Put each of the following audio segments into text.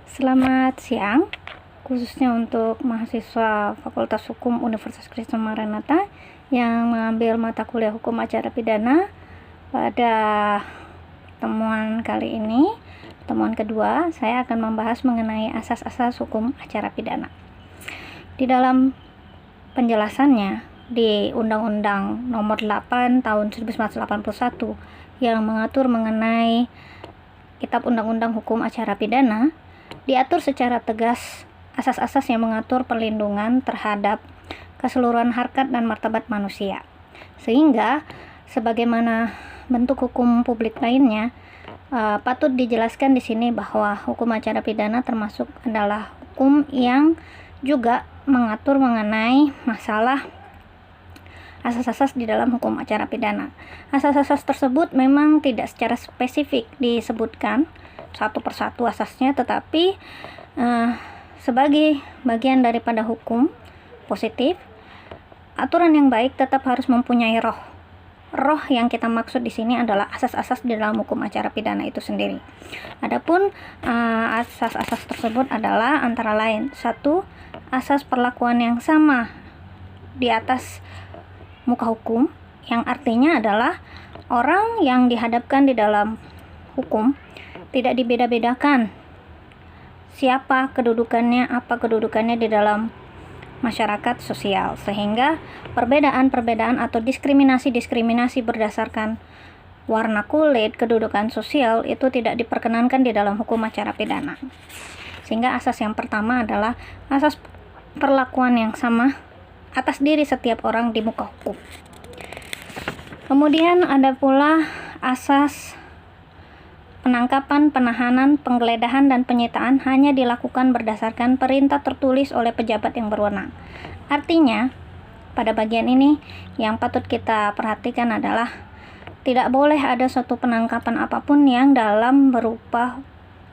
Selamat siang, khususnya untuk mahasiswa Fakultas Hukum Universitas Kristen Maranatha yang mengambil mata kuliah Hukum Acara Pidana. Pada pertemuan kali ini, pertemuan kedua, saya akan membahas mengenai asas-asas hukum acara pidana. Di dalam penjelasannya di Undang-Undang Nomor 8 Tahun 1981 yang mengatur mengenai Kitab Undang-Undang Hukum Acara Pidana, diatur secara tegas asas-asas yang mengatur perlindungan terhadap keseluruhan harkat dan martabat manusia. Sehingga sebagaimana bentuk hukum publik lainnya, patut dijelaskan di sini bahwa hukum acara pidana termasuk adalah hukum yang juga mengatur mengenai masalah asas-asas di dalam hukum acara pidana. Asas-asas tersebut memang tidak secara spesifik disebutkan satu persatu asasnya, tetapi sebagai bagian daripada hukum positif, aturan yang baik tetap harus mempunyai roh. Roh yang kita maksud di sini adalah asas-asas di dalam hukum acara pidana itu sendiri. Adapun asas-asas tersebut adalah antara lain: satu, asas perlakuan yang sama di atas muka hukum, yang artinya adalah orang yang dihadapkan di dalam hukum tidak dibeda-bedakan siapa kedudukannya, apa kedudukannya di dalam masyarakat sosial, sehingga perbedaan-perbedaan atau diskriminasi-diskriminasi berdasarkan warna kulit, kedudukan sosial itu tidak diperkenankan di dalam hukum acara pidana. Sehingga asas yang pertama adalah asas perlakuan yang sama atas diri setiap orang di muka hukum. Kemudian ada pula asas penangkapan, penahanan, penggeledahan, dan penyitaan hanya dilakukan berdasarkan perintah tertulis oleh pejabat yang berwenang. Artinya, pada bagian ini yang patut kita perhatikan adalah tidak boleh ada suatu penangkapan apapun yang dalam berupa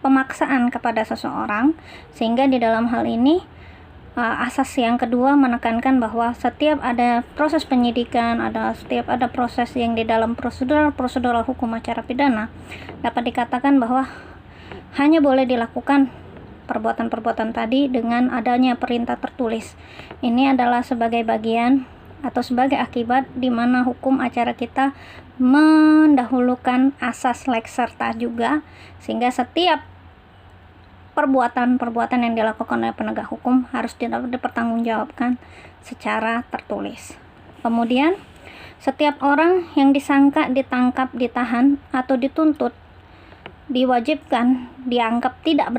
pemaksaan kepada seseorang, sehingga di dalam hal ini asas yang kedua menekankan bahwa setiap ada proses penyidikan, setiap ada proses yang di dalam prosedural hukum acara pidana, dapat dikatakan bahwa hanya boleh dilakukan perbuatan-perbuatan tadi dengan adanya perintah tertulis. Ini adalah sebagai bagian atau sebagai akibat di mana hukum acara kita mendahulukan asas lex serta juga, sehingga setiap perbuatan-perbuatan yang dilakukan oleh penegak hukum harus dipertanggungjawabkan secara tertulis. Kemudian, setiap orang yang disangka, ditangkap, ditahan, atau dituntut diwajibkan dianggap tidak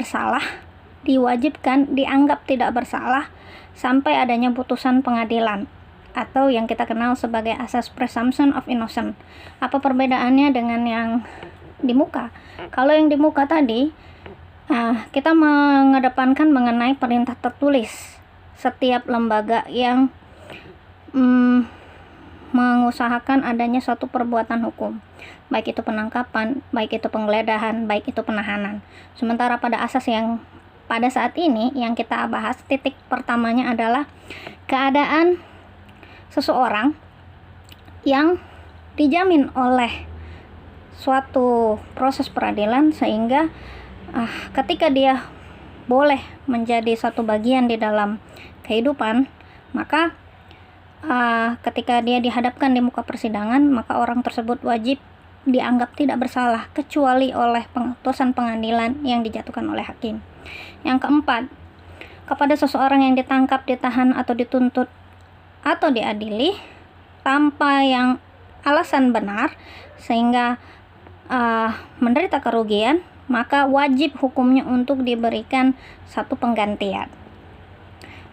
bersalah sampai adanya putusan pengadilan atau yang kita kenal sebagai asas presumption of innocence. Apa perbedaannya dengan yang di muka? Kalau yang di muka tadi, kita mengedepankan mengenai perintah tertulis. Setiap lembaga yang mengusahakan adanya suatu perbuatan hukum, baik itu penangkapan, baik itu penggeledahan, baik itu penahanan. Sementara pada asas yang pada saat ini yang kita bahas, titik pertamanya adalah keadaan seseorang yang dijamin oleh suatu proses peradilan, sehingga ketika dia boleh menjadi satu bagian di dalam kehidupan, maka ketika dia dihadapkan di muka persidangan, maka orang tersebut wajib dianggap tidak bersalah kecuali oleh putusan pengadilan yang dijatuhkan oleh hakim. Yang keempat, kepada seseorang yang ditangkap, ditahan, atau dituntut atau diadili tanpa yang alasan benar sehingga menderita kerugian, maka wajib hukumnya untuk diberikan satu penggantian.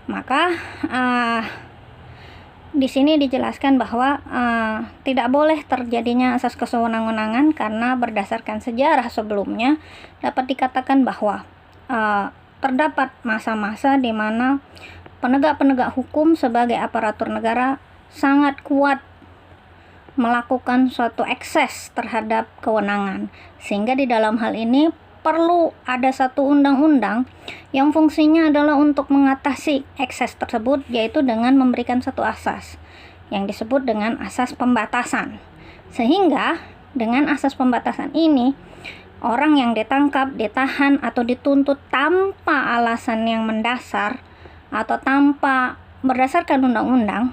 Maka di sini dijelaskan bahwa tidak boleh terjadinya asas kesewenang-wenangan, karena berdasarkan sejarah sebelumnya dapat dikatakan bahwa terdapat masa-masa di mana penegak-penegak hukum sebagai aparatur negara sangat kuat melakukan suatu ekses terhadap kewenangan, sehingga di dalam hal ini perlu ada satu undang-undang yang fungsinya adalah untuk mengatasi ekses tersebut, yaitu dengan memberikan satu asas yang disebut dengan asas pembatasan. Sehingga dengan asas pembatasan ini, orang yang ditangkap, ditahan, atau dituntut tanpa alasan yang mendasar atau tanpa berdasarkan undang-undang,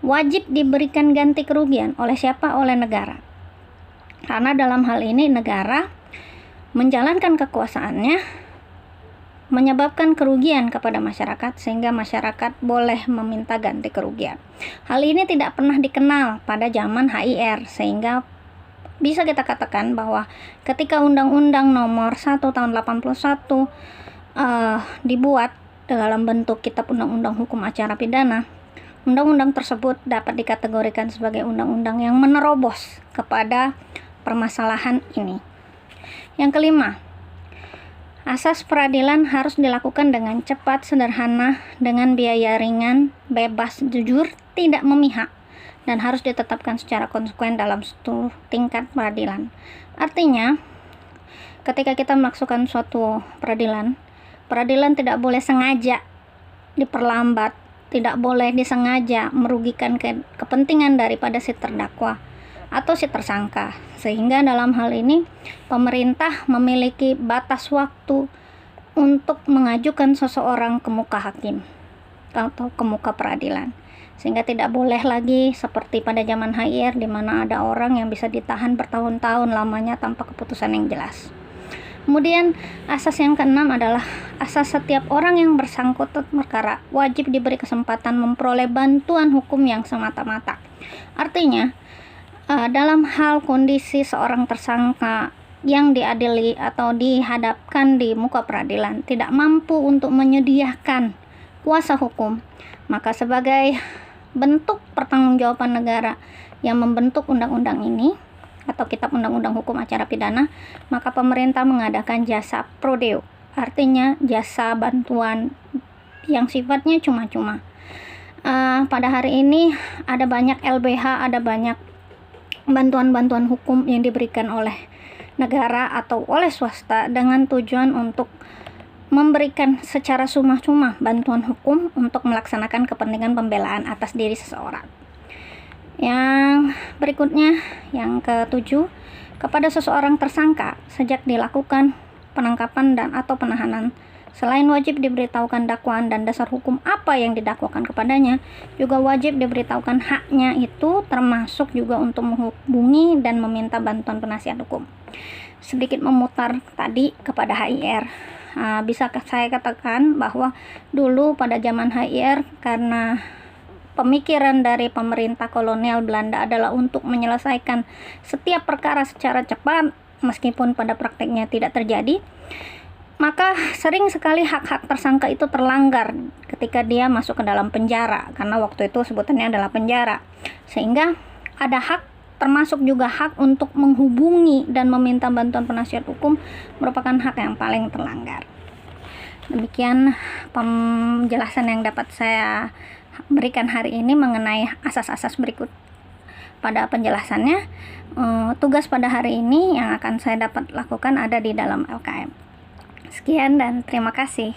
wajib diberikan ganti kerugian oleh siapa? Oleh negara. Karena dalam hal ini negara menjalankan kekuasaannya menyebabkan kerugian kepada masyarakat, sehingga masyarakat boleh meminta ganti kerugian. Hal ini tidak pernah dikenal pada zaman HIR, sehingga bisa kita katakan bahwa ketika Undang-Undang Nomor 1 Tahun 81 dibuat dalam bentuk Kitab Undang-Undang Hukum Acara Pidana, undang-undang tersebut dapat dikategorikan sebagai undang-undang yang menerobos kepada permasalahan ini. Yang kelima, asas peradilan harus dilakukan dengan cepat, sederhana, dengan biaya ringan, bebas, jujur, tidak memihak, dan harus ditetapkan secara konsekuen dalam seluruh tingkat peradilan. Artinya, ketika kita melakukan suatu peradilan tidak boleh sengaja diperlambat, tidak boleh disengaja merugikan kepentingan daripada si terdakwa atau si tersangka. Sehingga dalam hal ini pemerintah memiliki batas waktu untuk mengajukan seseorang ke muka hakim atau ke muka peradilan. Sehingga tidak boleh lagi seperti pada zaman HIR di mana ada orang yang bisa ditahan bertahun-tahun lamanya tanpa keputusan yang jelas. Kemudian asas yang keenam adalah asas setiap orang yang bersangkut perkara wajib diberi kesempatan memperoleh bantuan hukum yang semata-mata. Artinya, dalam hal kondisi seorang tersangka yang diadili atau dihadapkan di muka peradilan tidak mampu untuk menyediakan kuasa hukum, maka sebagai bentuk pertanggungjawaban negara yang membentuk undang-undang ini atau Kitab Undang-Undang Hukum Acara Pidana, maka pemerintah mengadakan jasa prodeo, artinya jasa bantuan yang sifatnya cuma-cuma. Pada hari ini ada banyak LBH, ada banyak bantuan-bantuan hukum yang diberikan oleh negara atau oleh swasta dengan tujuan untuk memberikan secara cuma-cuma bantuan hukum untuk melaksanakan kepentingan pembelaan atas diri seseorang. Yang berikutnya, yang ketujuh, kepada seseorang tersangka sejak dilakukan penangkapan dan atau penahanan, selain wajib diberitahukan dakwaan dan dasar hukum apa yang didakwakan kepadanya, juga wajib diberitahukan haknya itu, termasuk juga untuk menghubungi dan meminta bantuan penasihat hukum. Sedikit memutar tadi kepada HIR, bisa saya katakan bahwa dulu pada zaman HIR, karena pemikiran dari pemerintah kolonial Belanda adalah untuk menyelesaikan setiap perkara secara cepat meskipun pada prakteknya tidak terjadi, maka sering sekali hak-hak tersangka itu terlanggar ketika dia masuk ke dalam penjara, karena waktu itu sebutannya adalah penjara. Sehingga ada hak, termasuk juga hak untuk menghubungi dan meminta bantuan penasihat hukum, merupakan hak yang paling terlanggar. Demikian penjelasan yang dapat saya berikan hari ini mengenai asas-asas berikut. Pada penjelasannya, tugas pada hari ini yang akan saya dapat lakukan ada di dalam LKM. Sekian dan terima kasih.